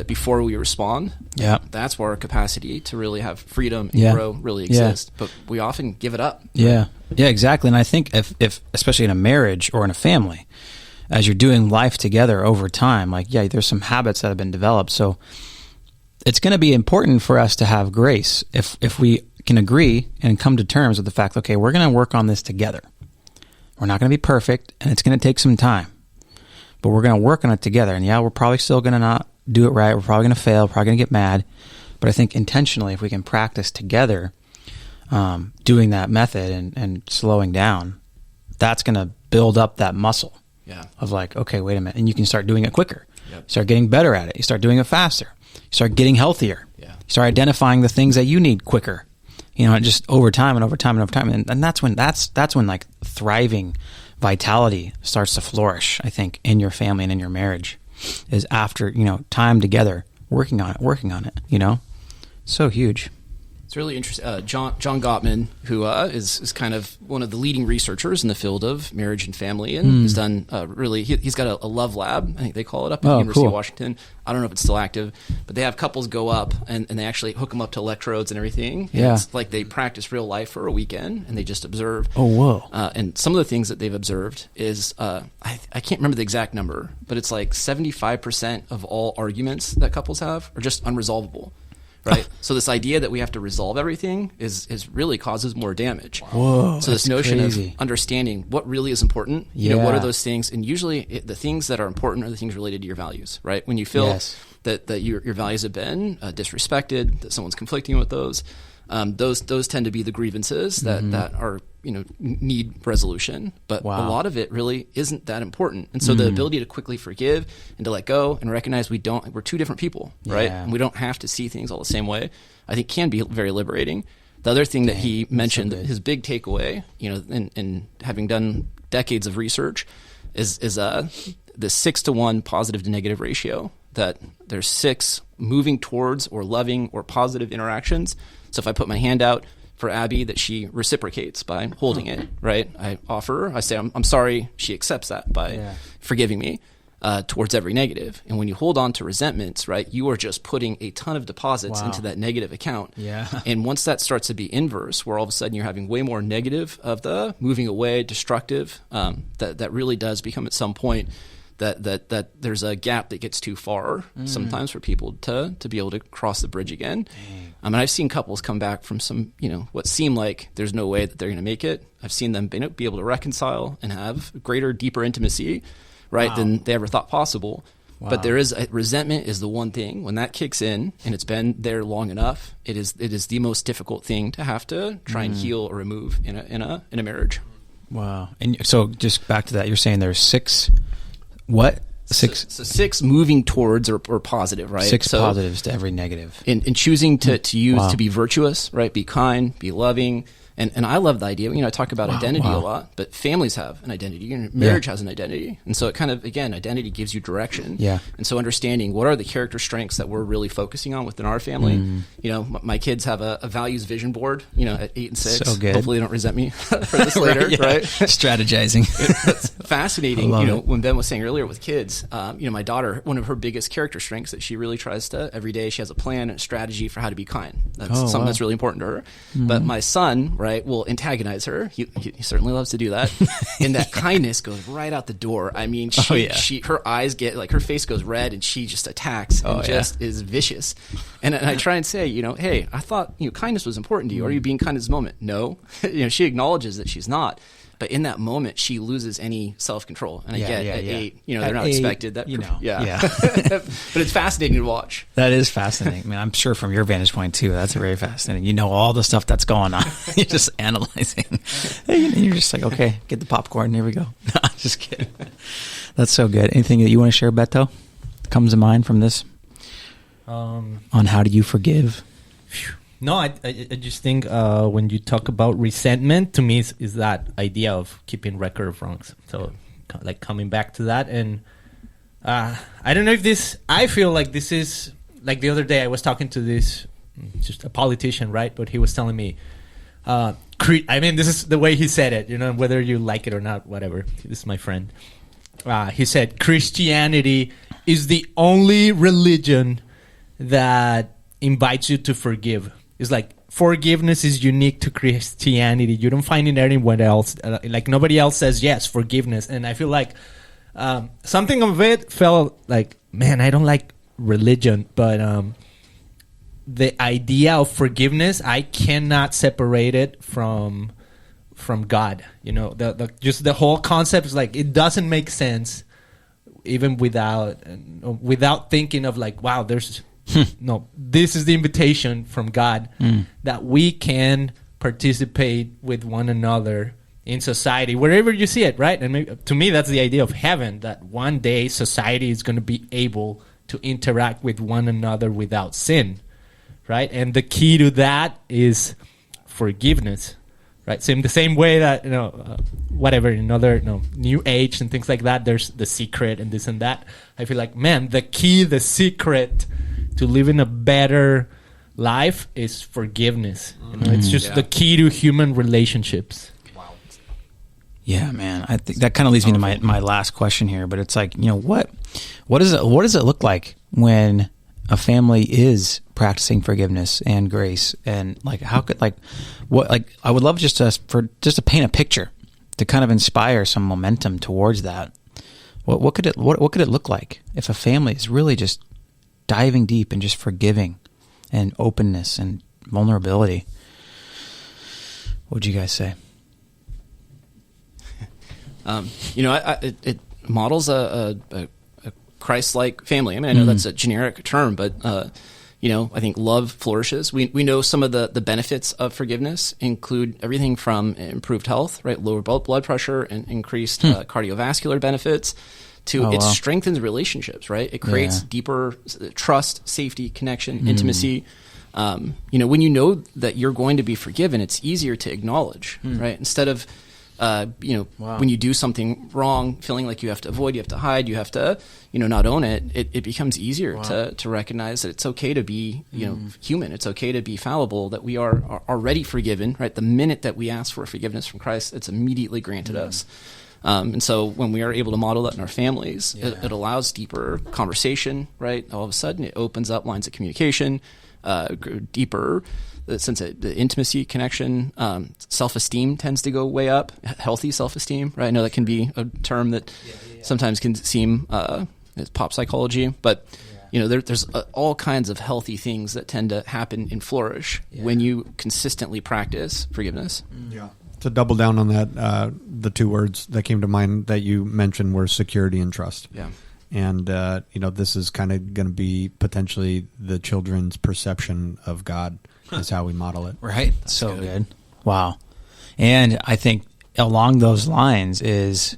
[SPEAKER 5] before we respond.
[SPEAKER 1] Yeah.
[SPEAKER 5] That's where our capacity to really have freedom and grow really exists. But we often give it up.
[SPEAKER 1] Yeah. Yeah, exactly. And I think if especially in a marriage or in a family, as you're doing life together over time, there's some habits that have been developed. So it's going to be important for us to have grace if we can agree and come to terms with the fact, okay, we're going to work on this together. We're not going to be perfect, and it's going to take some time, but we're going to work on it together. And we're probably still going to not do it right. We're probably going to fail, probably going to get mad. But I think intentionally, if we can practice together, doing that method and slowing down, that's going to build up that muscle.
[SPEAKER 5] Yeah.
[SPEAKER 1] Of okay, wait a minute. And you can start doing it quicker.
[SPEAKER 5] Yep.
[SPEAKER 1] You start getting better at it. You start doing it faster. You start getting healthier.
[SPEAKER 5] Yeah.
[SPEAKER 1] You start identifying the things that you need quicker. Just over time and over time and over time. And that's when thriving vitality starts to flourish, I think, in your family and in your marriage, is after, time together, working on it, So huge.
[SPEAKER 5] It's really interesting. John Gottman, who is kind of one of the leading researchers in the field of marriage and family, and he's done he's got a love lab, I think they call it, up at the University of Washington. I don't know if it's still active, but they have couples go up and they actually hook them up to electrodes and everything.
[SPEAKER 1] Yeah.
[SPEAKER 5] And it's like they practice real life for a weekend and they just observe.
[SPEAKER 1] Oh, whoa.
[SPEAKER 5] And some of the things that they've observed is, I can't remember the exact number, but it's 75% of all arguments that couples have are just unresolvable. Right. So this idea that we have to resolve everything is really causes more damage.
[SPEAKER 1] Whoa.
[SPEAKER 5] So this notion
[SPEAKER 1] crazy.
[SPEAKER 5] of understanding what really is important,
[SPEAKER 1] Yeah.
[SPEAKER 5] what are those things? And usually the things that are important are the things related to your values, right? When you feel that your values have been disrespected, that someone's conflicting with those tend to be the grievances that are, need resolution. But a lot of it really isn't that important. And so the ability to quickly forgive and to let go and recognize we're two different people, right? And we don't have to see things all the same way, I think can be very liberating. The other thing that he mentioned, his big takeaway, in having done decades of research, is the 6-to-1 positive to negative ratio, that there's 6 moving towards or loving or positive interactions. So if I put my hand out for Abby, that she reciprocates by holding it, right? I offer her, I say, I'm sorry, she accepts that by forgiving me towards every negative. And when you hold on to resentments, right, you are just putting a ton of deposits into that negative account. Yeah. And once that starts to be inverse, where all of a sudden you're having way more negative of the moving away, destructive, that really does become at some point that there's a gap that gets too far sometimes for people to be able to cross the bridge again. And I've seen couples come back from some, what seemed like there's no way that they're going to make it. I've seen them be able to reconcile and have greater, deeper intimacy, right, than they ever thought possible. Wow. But there is resentment is the one thing when that kicks in and it's been there long enough. It is the most difficult thing to have to try and heal or remove in a marriage.
[SPEAKER 1] Wow. And so just back to that, you're saying there's 6. What? 6?
[SPEAKER 5] So 6 moving towards or positive, right?
[SPEAKER 1] 6 positives to every negative.
[SPEAKER 5] In choosing to use to be virtuous, right? Be kind, be loving. And I love the idea, I talk about identity a lot, but families have an identity, marriage has an identity. And so it kind of, again, identity gives you direction. Yeah. And so understanding what are the character strengths that we're really focusing on within our family. My kids have a values vision board, at 8 and 6. So good. Hopefully they don't resent me for this later, right?
[SPEAKER 1] Strategizing.
[SPEAKER 5] It's fascinating, when Ben was saying earlier with kids, my daughter, one of her biggest character strengths that she really tries to, every day she has a plan and a strategy for how to be kind. That's something that's really important to her. But my son, right, will antagonize her. He certainly loves to do that. And that kindness goes right out the door. I mean, her eyes get, her face goes red and she just attacks and is vicious. And I try and say, hey, I thought, kindness was important to you. Are you being kind in this moment? No. She acknowledges that she's not. But in that moment, she loses any self-control. And at 8, they're not expected. That but it's fascinating to watch.
[SPEAKER 1] That is fascinating. I mean, I'm sure from your vantage point, too, that's very fascinating. All the stuff that's going on. You're just analyzing. You're just like, okay, get the popcorn. Here we go. No, I'm just kidding. That's so good. Anything that you want to share, Beto, comes to mind from this? On how do you forgive?
[SPEAKER 3] No, I just think when you talk about resentment, to me is that idea of keeping record of wrongs. So like coming back to that, and I don't know if this, I feel like this is, like the other day I was talking to this, just a politician, right? But he was telling me, I mean, this is the way he said it, you know, whether you like it or not, whatever. This is my friend. He said, Christianity is the only religion that invites you to forgive. It's like forgiveness is unique to Christianity. You don't find it anywhere else. Like nobody else says, yes, forgiveness. And I feel like something of it felt like, man, I don't like religion, but the idea of forgiveness, I cannot separate it from God. You know, just the whole concept is like, it doesn't make sense even without thinking of like, wow, there's no, this is the invitation from God that we can participate with one another in society, wherever you see it, right? And maybe, to me, that's the idea of heaven, that one day society is going to be able to interact with one another without sin, right? And the key to that is forgiveness, right? So in the same way that, you know, whatever, in other, you know, New Age and things like that, there's the secret and this and that. I feel like, man, the key, the secret to living a better life is forgiveness. You know, it's just the key to human relationships.
[SPEAKER 1] Wow. Yeah, man. I think that kind of leads me to my last question here, but it's like, you know, what does it look like when a family is practicing forgiveness and grace, and like how could I would love just to paint a picture to kind of inspire some momentum towards that. What could it look like if a family is really just diving deep and just forgiving and openness and vulnerability? What would you guys say?
[SPEAKER 5] You know, it models a Christ-like family. I mean, I know that's a generic term, but you know, I think love flourishes. We know some of the benefits of forgiveness include everything from improved health, right, lower blood pressure, and increased cardiovascular benefits, to it strengthens relationships, right? It creates deeper trust, safety, connection, intimacy. You know, when you know that you're going to be forgiven, it's easier to acknowledge, right? Instead of you know, when you do something wrong, feeling like you have to avoid, you have to hide, you have to, you know, not own it, it becomes easier to recognize that it's okay to be, you know, human. It's okay to be fallible, that we are already forgiven, right? The minute that we ask for forgiveness from Christ, it's immediately granted us. And so when we are able to model that in our families, it allows deeper conversation, right? All of a sudden it opens up lines of communication, deeper sense of the intimacy, connection, self-esteem tends to go way up, healthy self-esteem, right? I know that can be a term that sometimes can seem as pop psychology, but you know, there's all kinds of healthy things that tend to happen and flourish when you consistently practice forgiveness.
[SPEAKER 4] Yeah. To double down on that, the two words that came to mind that you mentioned were security and trust. Yeah. And, you know, this is kind of going to be potentially the children's perception of God is how we model it.
[SPEAKER 1] Right. That's so good. Wow. And I think along those lines is,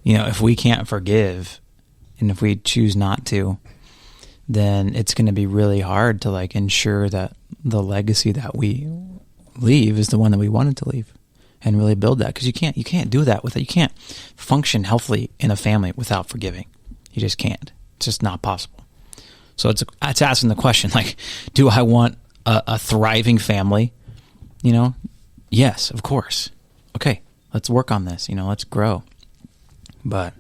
[SPEAKER 1] you know, if we can't forgive and if we choose not to, then it's going to be really hard to like ensure that the legacy that we leave is the one that we wanted to leave and really build that. Because you can't do that with it. You can't function healthily in a family without forgiving. You just can't. It's just not possible. So it's asking the question, like, do I want a thriving family? You know, yes, of course. Okay, let's work on this. You know, let's grow. But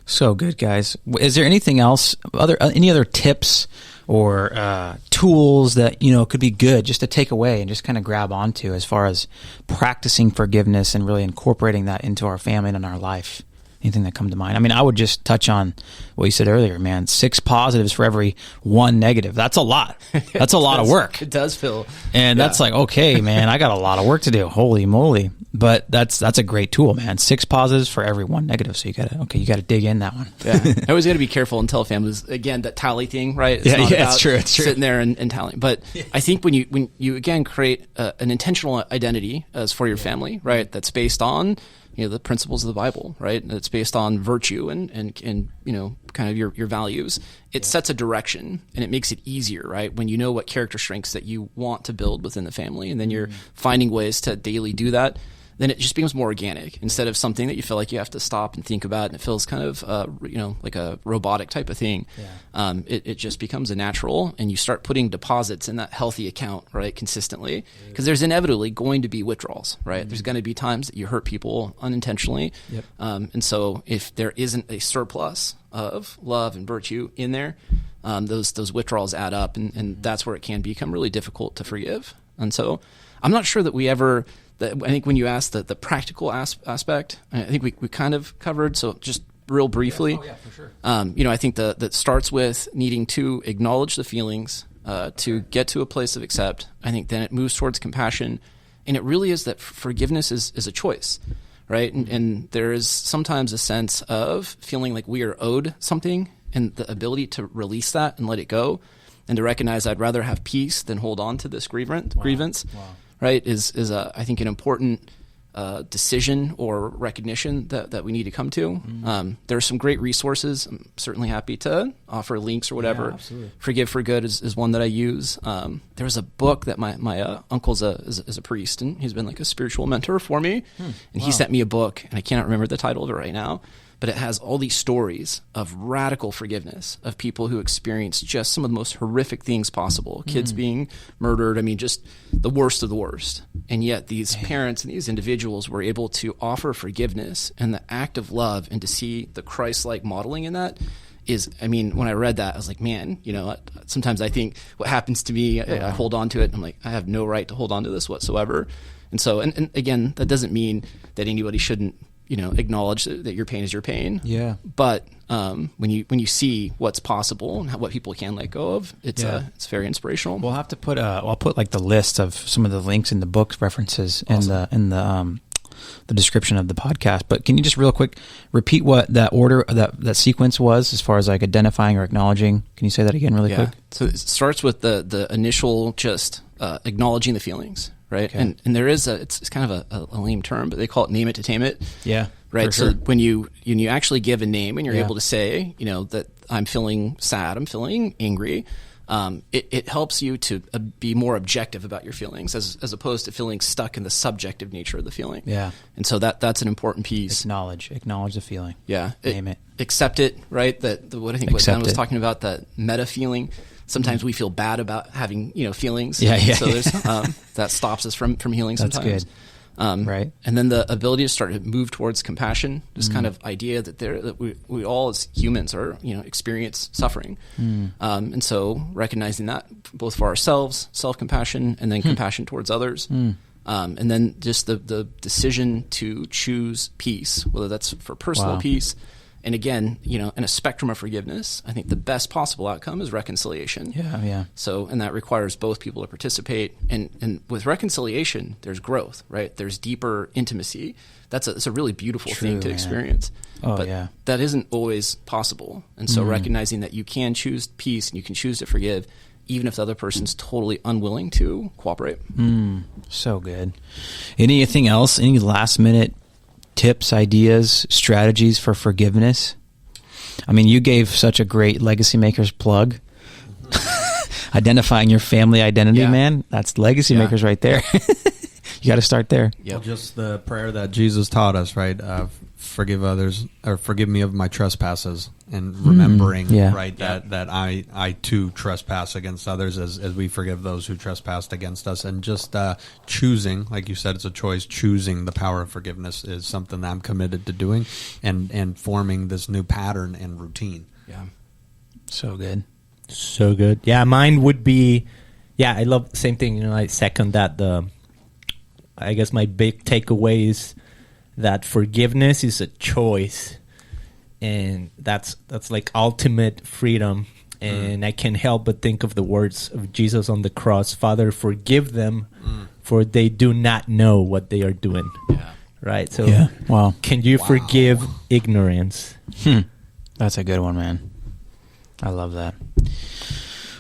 [SPEAKER 1] so good, guys. Is there anything else? Any other tips or tools that, you know, could be good just to take away and just kind of grab onto as far as practicing forgiveness and really incorporating that into our family and in our life? Anything that come to mind? I mean, I would just touch on what you said earlier, man. 6 positives for every 1 negative. That's a lot. That's a lot of work.
[SPEAKER 5] It does feel.
[SPEAKER 1] And that's like, okay, man, I got a lot of work to do. Holy moly. But that's a great tool, man. 6 positives for every 1 negative. So you gotta dig in that one.
[SPEAKER 5] Yeah. I always got to be careful and tell families, again, that tally thing, right? It's not about
[SPEAKER 1] it's true.
[SPEAKER 5] Sitting there and tallying. But I think when you again create an intentional identity as for your family, right? That's based on the principles of the Bible, right? And it's based on virtue and kind of your values. It sets a direction, and it makes it easier, right? When you know what character strengths that you want to build within the family, and then you're finding ways to daily do that, then it just becomes more organic instead of something that you feel like you have to stop and think about, and it feels kind of, like a robotic type of thing. Yeah. It just becomes a natural, and you start putting deposits in that healthy account, right, consistently, because there's inevitably going to be withdrawals, right? There's going to be times that you hurt people unintentionally. Yep. And so if there isn't a surplus of love and virtue in there, those withdrawals add up, and that's where it can become really difficult to forgive. And so I'm not sure that we ever... I think when you asked the practical aspect, I think we kind of covered. So just real briefly,
[SPEAKER 1] for sure.
[SPEAKER 5] I think that starts with needing to acknowledge the feelings, to get to a place of accept. I think then it moves towards compassion, and it really is that forgiveness is a choice, right? And there is sometimes a sense of feeling like we are owed something, and the ability to release that and let it go, and to recognize I'd rather have peace than hold on to this grievance. Wow. Right, is I think an important decision or recognition that we need to come to. There are some great resources. I'm certainly happy to offer links or whatever.
[SPEAKER 1] Yeah, absolutely.
[SPEAKER 5] Forgive for Good is one that I use. There was a book that my uncle's is a priest, and he's been like a spiritual mentor for me. And he sent me a book, and I cannot remember the title of it right now, but it has all these stories of radical forgiveness of people who experienced just some of the most horrific things possible. Kids being murdered. I mean, just the worst of the worst. And yet these parents and these individuals were able to offer forgiveness and the act of love, and to see the Christ-like modeling in that is, I mean, when I read that, I was like, man, sometimes I think what happens to me, I hold on to it. And I'm like, I have no right to hold on to this whatsoever. And so, and again, that doesn't mean that anybody shouldn't, acknowledge that your pain is your pain. Yeah. But when you see what's possible and what people can let go of, it's very inspirational.
[SPEAKER 1] We'll have to put I'll put like the list of some of the links in the book references in the description of the podcast. But can you just real quick repeat what that order, that sequence was, as far as like identifying or acknowledging? Can you say that again really quick?
[SPEAKER 5] So it starts with the initial just acknowledging the feelings. Right. Okay. And there is it's kind of a lame term, but they call it name it to tame it. Yeah. Right. So when you actually give a name, and you're able to say, that I'm feeling sad, I'm feeling angry, it helps you to be more objective about your feelings, as opposed to feeling stuck in the subjective nature of the feeling. Yeah. And so that's an important piece.
[SPEAKER 1] Acknowledge the feeling.
[SPEAKER 5] Yeah.
[SPEAKER 1] Name it.
[SPEAKER 5] Accept it. Right. What Ben was talking about, that meta feeling. Sometimes we feel bad about having, feelings. Yeah. So there's that stops us from healing sometimes. That's good. Right. And then the ability to start to move towards compassion, this kind of idea that we all as humans are, experience suffering. And so recognizing that both for ourselves, self-compassion, and then compassion towards others. And then just the decision to choose peace, whether that's for personal peace. And again, in a spectrum of forgiveness, I think the best possible outcome is reconciliation. Yeah. So, and that requires both people to participate. And with reconciliation, there's growth, right? There's deeper intimacy. It's a really beautiful thing to experience. But that isn't always possible. And so recognizing that you can choose peace and you can choose to forgive, even if the other person's totally unwilling to cooperate.
[SPEAKER 1] So good. Anything else? Any last minute tips, ideas, strategies for forgiveness? I mean, you gave such a great Legacymakers plug. Identifying your family identity, man. That's Legacymakers right there. You got to start there.
[SPEAKER 4] Well, just the prayer that Jesus taught us, right? Forgive others, or forgive me of my trespasses, and remembering, right, that I too trespass against others as we forgive those who trespassed against us. And just choosing, like you said, it's a choice. Choosing the power of forgiveness is something that I'm committed to doing, and forming this new pattern and routine.
[SPEAKER 1] Yeah. So good.
[SPEAKER 3] So good. Yeah, mine would be, I love the same thing. I second that. I guess my big takeaway is that forgiveness is a choice, and that's like ultimate freedom. And I can't help but think of the words of Jesus on the cross: "Father, forgive them, for they do not know what they are doing." Right. So, can you forgive ignorance?
[SPEAKER 1] That's a good one, man. I love that.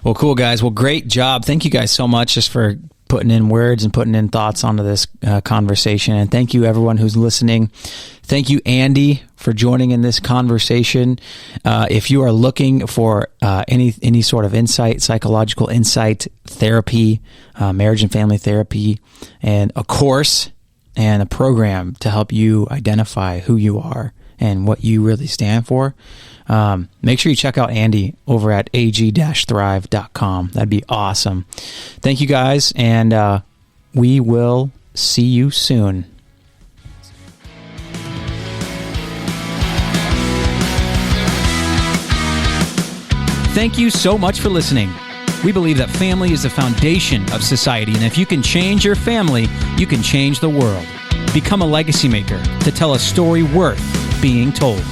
[SPEAKER 1] Well, cool, guys. Well, great job. Thank you guys so much just for putting in words and putting in thoughts onto this conversation. And thank you, everyone who's listening. Thank you, Andy, for joining in this conversation. If you are looking for any sort of insight, psychological insight, therapy, marriage and family therapy, and a course and a program to help you identify who you are and what you really stand for, make sure you check out Andy over at ag-thrive.com. That'd be awesome. Thank you, guys, and we will see you soon. Thank you so much for listening. We believe that family is the foundation of society, and if you can change your family, you can change the world. Become a legacy maker to tell a story worth being told.